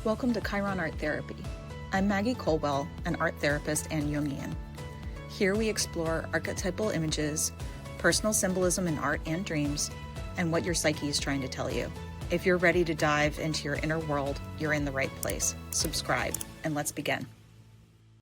Welcome to Chiron Art Therapy. I'm Maggi Colwell, an art therapist and Jungian. Here we explore archetypal images, personal symbolism in art and dreams, and what your psyche is trying to tell you. If you're ready to dive into your inner world, you're in the right place. Subscribe, and let's begin.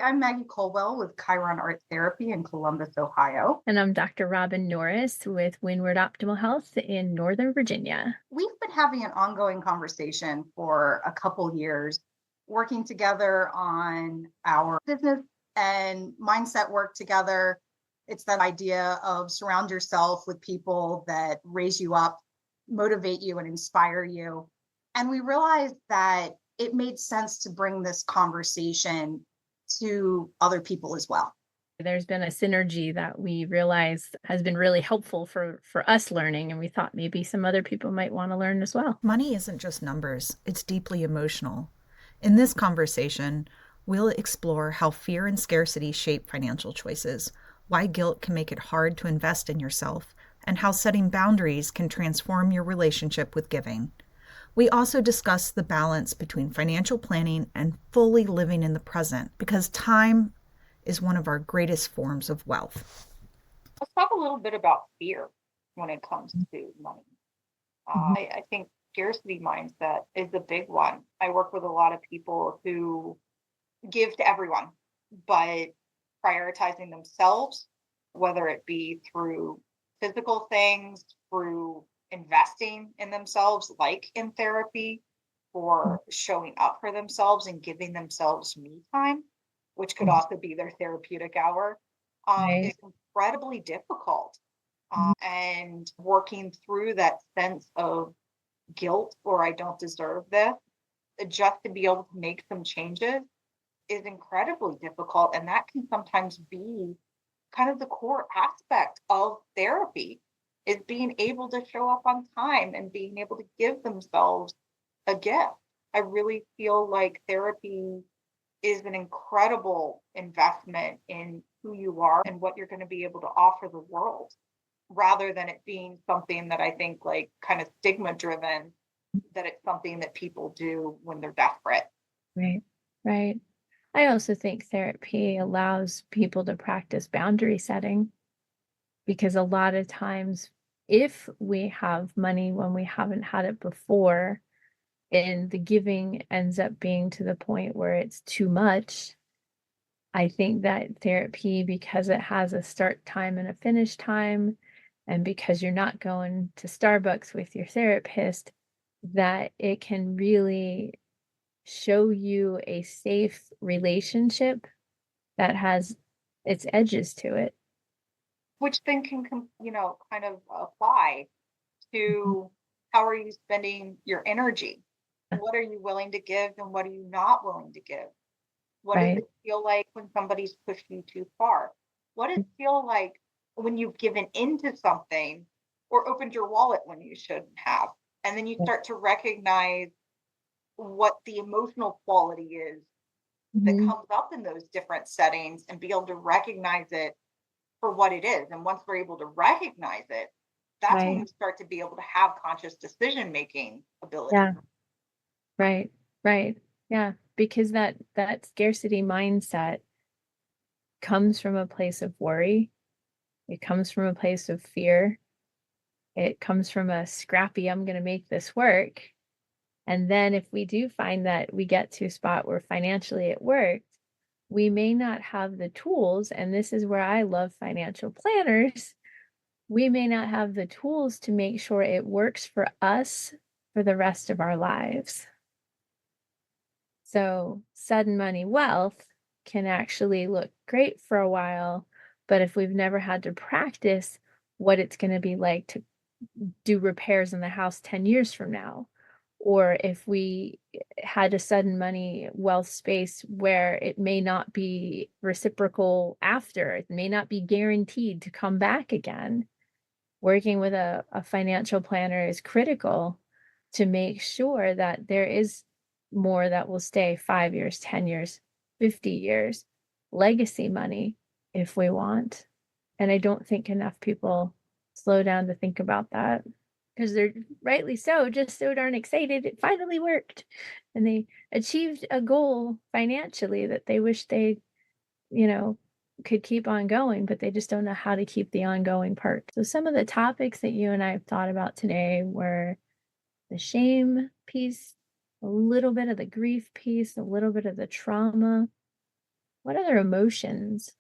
I'm Maggi Colwell with Chiron Art Therapy in Columbus, Ohio. And I'm Dr. Robin Norris with Windward Optimal Health in Northern Virginia. We've been having an ongoing conversation for a couple years, working together on our business and mindset work together. It's that idea of surround yourself with people that raise you up, motivate you, and inspire you. And we realized that it made sense to bring this conversation to other people as well. There's been a synergy that we realized has been really helpful for us learning, and we thought maybe some other people might want to learn as well. Money isn't just numbers, it's deeply emotional. In this conversation, we'll explore how fear and scarcity shape financial choices, why guilt can make it hard to invest in yourself, and how setting boundaries can transform your relationship with giving. We also discuss the balance between financial planning and fully living in the present, because time is one of our greatest forms of wealth. Let's talk a little bit about fear when it comes to money. I think scarcity mindset is a big one. I work with a lot of people who give to everyone, but prioritizing themselves, whether it be through physical things, through investing in themselves, like in therapy, or showing up for themselves and giving themselves me time, which could also be their therapeutic hour, is incredibly difficult. And working through that sense of guilt or I don't deserve this, just to be able to make some changes is incredibly difficult. And that can sometimes be kind of the core aspect of therapy, is being able to show up on time and being able to give themselves a gift. I really feel like therapy is an incredible investment in who you are and what you're going to be able to offer the world, rather than it being something that I think like kind of stigma driven, that it's something that people do when they're desperate. Right. I also think therapy allows people to practice boundary setting, because a lot of times if we have money when we haven't had it before, and the giving ends up being to the point where it's too much, I think that therapy, because it has a start time and a finish time, and because you're not going to Starbucks with your therapist, that it can really show you a safe relationship that has its edges to it. Which then can, kind of apply to how are you spending your energy? What are you willing to give and what are you not willing to give? What does it feel like when somebody's pushed you too far? What does it feel like when you've given into something or opened your wallet when you shouldn't have? And then you start to recognize what the emotional quality is that comes up in those different settings and be able to recognize it for what it is. And once we're able to recognize it, that's when we start to be able to have conscious decision making ability. Yeah. Right. Yeah. Because that scarcity mindset comes from a place of worry. It comes from a place of fear. It comes from a scrappy, I'm going to make this work. And then if we do find that we get to a spot where financially it works, we may not have the tools, and this is where I love financial planners. We may not have the tools to make sure it works for us for the rest of our lives. So sudden money wealth can actually look great for a while, but if we've never had to practice what it's going to be like to do repairs in the house 10 years from now, or if we had a sudden money wealth space where it may not be reciprocal after, it may not be guaranteed to come back again, working with a financial planner is critical to make sure that there is more that will stay 5 years, 10 years, 50 years, legacy money if we want. And I don't think enough people slow down to think about that, because they're rightly so, just so darn excited it finally worked. And they achieved a goal financially that they wish they, you know, could keep on going, but they just don't know how to keep the ongoing part. So some of the topics that you and I have thought about today were the shame piece, a little bit of the grief piece, a little bit of the trauma. What other emotions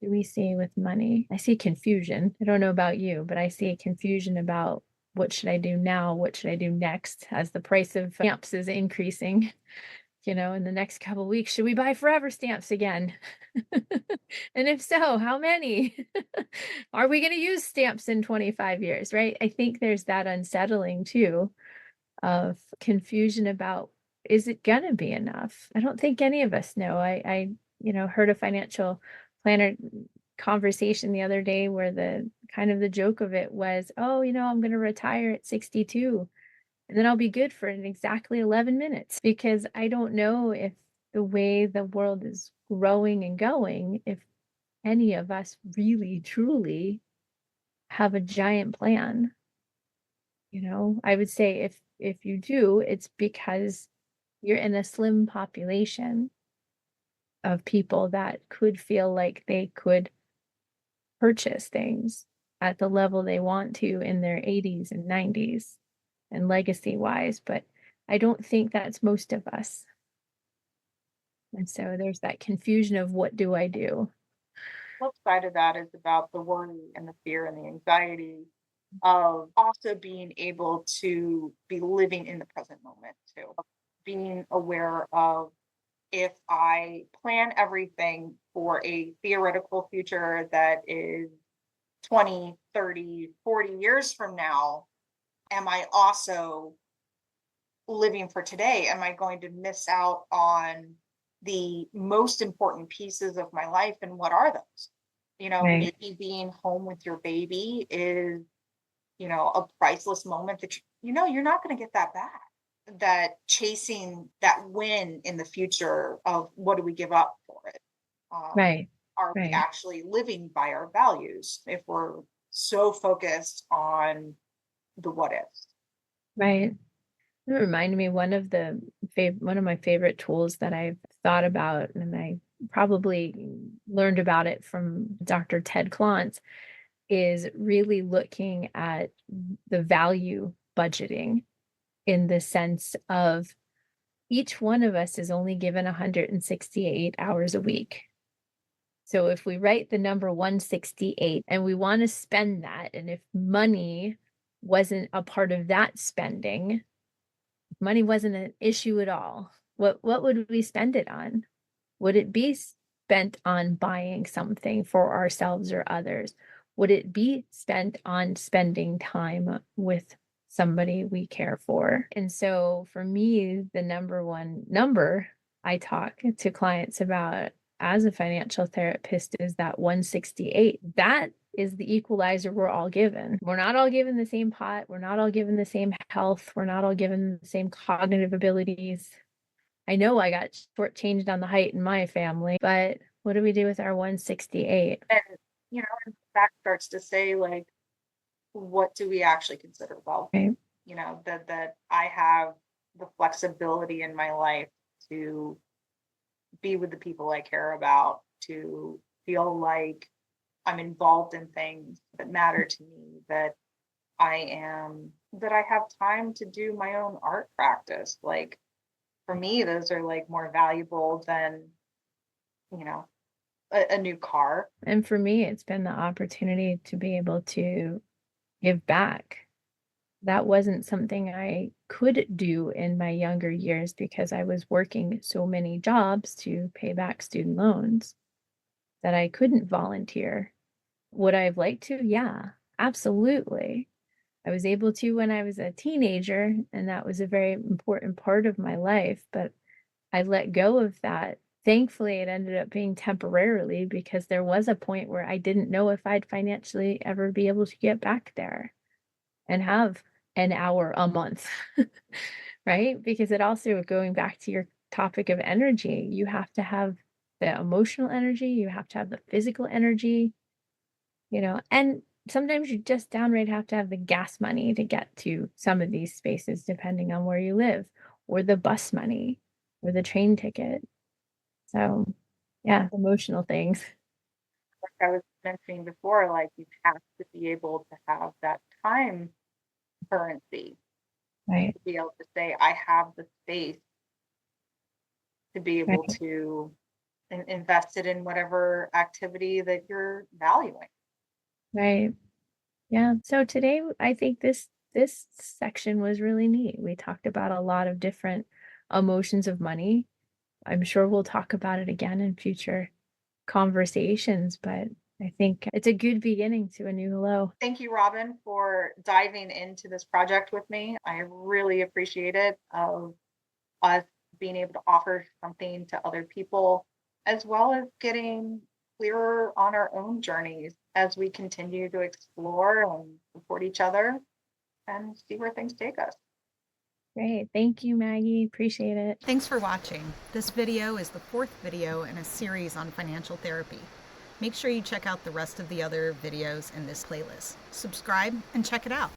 do we see with money? I see confusion. I don't know about you, but I see confusion about what should I do now? What should I do next as the price of stamps is increasing? In the next couple of weeks, should we buy forever stamps again? And if so, how many? Are we going to use stamps in 25 years, right? I think there's that unsettling too of confusion about, is it going to be enough? I don't think any of us know. I heard a financial planner conversation the other day where the kind of the joke of it was, oh, I'm going to retire at 62 and then I'll be good for exactly 11 minutes, because I don't know if the way the world is growing and going, if any of us really truly have a giant plan. I would say if you do, it's because you're in a slim population of people that could feel like they could purchase things at the level they want to in their 80s and 90s and legacy wise, but I don't think that's most of us. And so there's that confusion of, what do I do? Flip side of that is about the worry and the fear and the anxiety of also being able to be living in the present moment too. Being aware of, if I plan everything for a theoretical future that is 20, 30, 40 years from now, am I also living for today? Am I going to miss out on the most important pieces of my life? And what are those? Right. Maybe being home with your baby is, a priceless moment that, you're not going to get that back. That chasing that win in the future of, what do we give up for it? Right. Are we Right. actually living by our values if we're so focused on the what ifs? Right. It reminded me, one of my favorite tools that I've thought about, and I probably learned about it from Dr. Ted Klontz, is really looking at the value budgeting, in the sense of, each one of us is only given 168 hours a week. So if we write the number 168 and we want to spend that, and if money wasn't a part of that spending, money wasn't an issue at all, what would we spend it on? Would it be spent on buying something for ourselves or others? Would it be spent on spending time with somebody we care for? And so for me, the number one number I talk to clients about as a financial therapist is that 168. That is the equalizer we're all given. We're not all given the same pot. We're not all given the same health. We're not all given the same cognitive abilities. I know I got shortchanged on the height in my family, but what do we do with our 168? And, that starts to say, like, what do we actually consider wealth? Right. That I have the flexibility in my life to be with the people I care about, to feel like I'm involved in things that matter to me, that I have time to do my own art practice. Like, for me, those are like more valuable than, a new car. And for me, it's been the opportunity to be able to give back. That wasn't something I could do in my younger years because I was working so many jobs to pay back student loans that I couldn't volunteer. Would I have liked to? Yeah, absolutely. I was able to when I was a teenager, and that was a very important part of my life, but I let go of that. Thankfully, it ended up being temporarily, because there was a point where I didn't know if I'd financially ever be able to get back there and have an hour a month, right? Because it also, going back to your topic of energy, you have to have the emotional energy, you have to have the physical energy, and sometimes you just downright have to have the gas money to get to some of these spaces, depending on where you live, or the bus money, or the train ticket. So, yeah, emotional things. Like I was mentioning before, like you have to be able to have that time currency Right, to be able to say, I have the space to be able right, to invest it in whatever activity that you're valuing. right. Yeah. So today, I think this section was really neat. We talked about a lot of different emotions of money. I'm sure we'll talk about it again in future conversations, but I think it's a good beginning to a new hello. Thank you, Robin, for diving into this project with me. I really appreciate it of us being able to offer something to other people, as well as getting clearer on our own journeys as we continue to explore and support each other and see where things take us. Great. Thank you, Maggie. Appreciate it. Thanks for watching. This video is the fourth video in a series on financial therapy. Make sure you check out the rest of the other videos in this playlist. Subscribe and check it out.